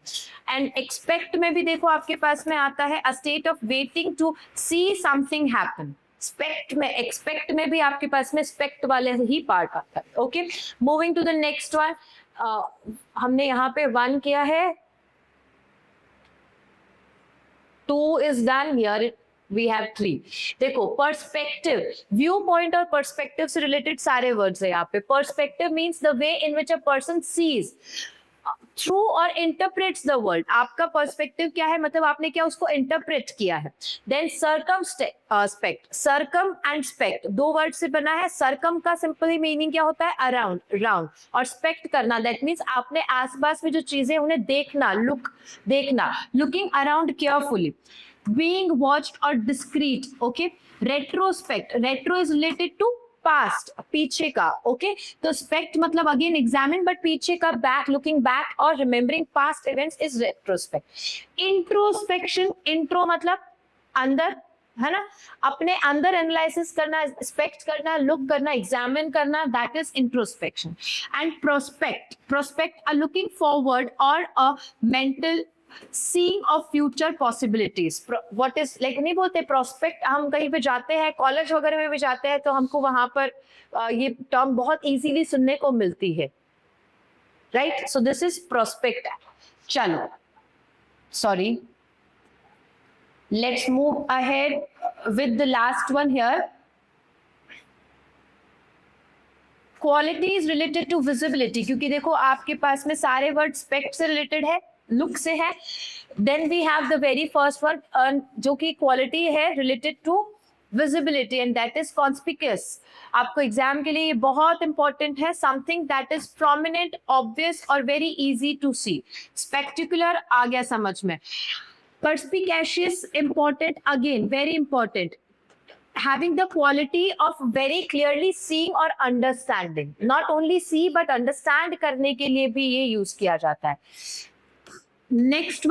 एंड एक्सपेक्ट में भी देखो आपके पास में आता है, a state of waiting to see something happen. Spect में, एक्सपेक्ट में भी आपके पास में स्पेक्ट वाले ही पार्ट आता है. Okay, moving to the next one. हमने यहाँ पे 1 किया है, 2 is done, here we have 3. देखो, पर्सपेक्टिव, व्यू पॉइंट और पर्सपेक्टिव से रिलेटेड सारे वर्ड्स है यहाँ पे. Perspective means the way in which a person sees through और इंटरप्रेट्स द वर्ल्ड. आपका पर्सपेक्टिव क्या है? मतलब आपने क्या उसको इंटरप्रेट किया है. Then circumspect, circum and spect 2 word से बना है. सर्कम का सिंपली मीनिंग क्या होता है? Around, round. और स्पेक्ट करना, दैट मीन्स आपने आसपास में जो चीजें उन्हें देखना, लुक, देखना, looking around carefully. being watched or discreet. Okay, retrospect, retro is related to past, पीछे का. okay, तो spect मतलब again examine, but पीछे का, back, looking back और remembering past events is retrospect. Introspection, intro मतलब अंदर, है ना, अपने अंदर एनालिसिस करना, एक्सपेक्ट करना, लुक करना, एग्जामिन करना, that is introspection. And prospect, prospect a looking forward और a mental seeing of future possibilities. What is like, नहीं बोलते प्रोस्पेक्ट, हम कहीं पे जाते हैं, कॉलेज वगैरह में भी जाते हैं, तो हमको वहां पर ये टर्म बहुत इजीली सुनने को मिलती है, right? So this is prospect. चलो, sorry, let's move ahead with the last one here. Quality is related to visibility, क्योंकि देखो आपके पास में सारे वर्ड स्पेक्ट से रिलेटेड है, लुक से है. Then we have the very first one जो कि क्वालिटी है related to visibility, and that is conspicuous. आपको एग्जाम के लिए ये बहुत इंपॉर्टेंट है. Something that is prominent, obvious और very easy to see. Spectacular आ गया समझ में. Perspicacious, important, again very important, having the quality of very clearly seeing or understanding. not only see but understand करने के लिए भी ये यूज किया जाता है. नेक्स्ट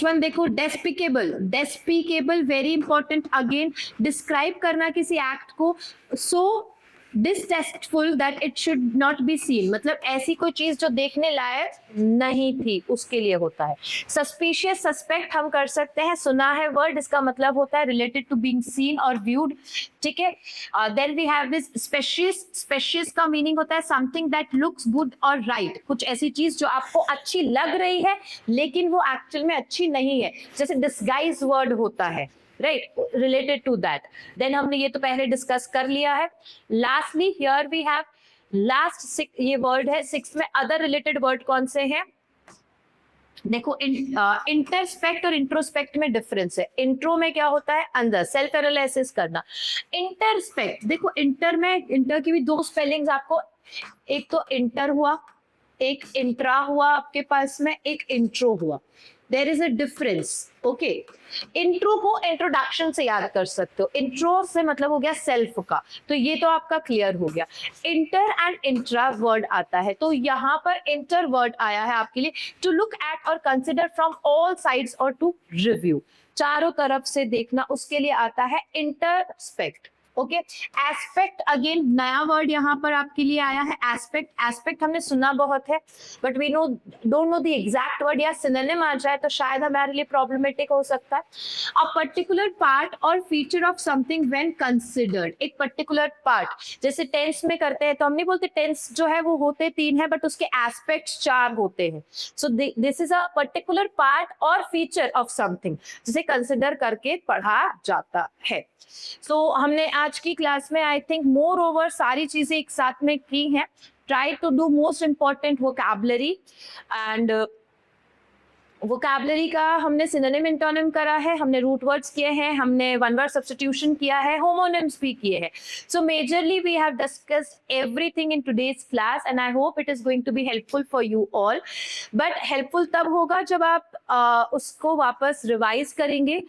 वन देखो, despicable. Despicable very important, again describe करना किसी एक्ट को so distasteful that it should not be seen, मतलब ऐसी कोई चीज जो देखने लायक नहीं थी, उसके लिए होता है. सस्पिशियस, सस्पेक्ट हम कर सकते हैं, सुना है वर्ड, इसका मतलब होता है रिलेटेड टू बीइंग सीन और व्यूड. ठीक है. Then we have this specious. Specious का मीनिंग होता है समथिंग दैट लुक्स गुड और राइट, कुछ ऐसी चीज जो आपको अच्छी लग रही है लेकिन वो एक्चुअल में अच्छी नहीं है, जैसे डिस्गाइज वर्ड होता है, right, related to that. Then हमने ये तो पहले डिस्कस कर लिया है. Lastly here we have last ये वर्ड है 6 में. अदर रिलेटेड वर्ड कौन से हैं? देखो, इंटरस्पेक्ट और इंट्रोस्पेक्ट में डिफरेंस है. इंट्रो में क्या होता है? अंदर, सेल्फ एनालिसिस करना. इंटरस्पेक्ट, देखो इंटर में, इंटर की भी 2 स्पेलिंग्स आपको, एक तो इंटर हुआ, एक इंट्रा हुआ आपके पास में, एक इंट्रो हुआ. There is a difference. Okay, intro को इंट्रोडक्शन से याद कर सकते हो, इंट्रो से मतलब हो गया सेल्फ का, तो ये तो आपका क्लियर हो गया. इंटर एंड इंट्रा वर्ड आता है, तो यहाँ पर इंटर वर्ड आया है आपके लिए टू लुक एट और कंसिडर फ्रॉम ऑल साइड्स और टू रिव्यू, चारों तरफ से देखना, उसके लिए आता है इंटरस्पेक्ट. ओके, एस्पेक्ट अगेन नया वर्ड यहाँ पर आपके लिए आया है, एस्पेक्ट। एस्पेक्ट हमने सुना बहुत है, but we no don't know the exact word, या सिनोनिम आ जाए तो शायद हमारे लिए प्रॉब्लमेटिक हो सकता है। अ पर्टिकुलर पार्ट और feature of something when considered, एक पर्टिकुलर पार्ट, जैसे टेंस में करते हैं तो हम नहीं बोलते टेंस जो है वो होते 3 है बट उसके एस्पेक्ट्स 4 होते हैं। So this is a particular part और फीचर ऑफ समथिंग जिसे कंसिडर करके पढ़ा जाता है। सो हमने आज की क्लास में आई थिंक मोर ओवर सारी चीजें एक साथ में की हैं। Try to do most important vocabulary, and vocabulary का हमने सिनोनिम इंटोनिम करा है, हमने रूट वर्ड्स किए हैं, हमने वन वर्ड सब्स्टिट्यूशन किया है, होमोनिम्स भी किए हैं। So majorly we have discussed everything in today's class and I hope it is going to be helpful for you all. But helpful तब होगा जब आप उसको वापस रिवाइज करेंगे,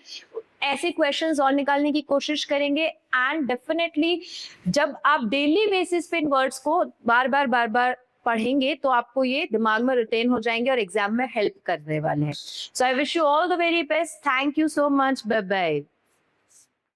ऐसे क्वेश्चंस और निकालने की कोशिश करेंगे, एंड डेफिनेटली जब आप डेली बेसिस पे इन वर्ड्स को बार बार पढ़ेंगे तो आपको ये दिमाग में रिटेन हो जाएंगे और एग्जाम में हेल्प करने वाले हैं। So I wish you all the very best. Thank you so much. Bye bye.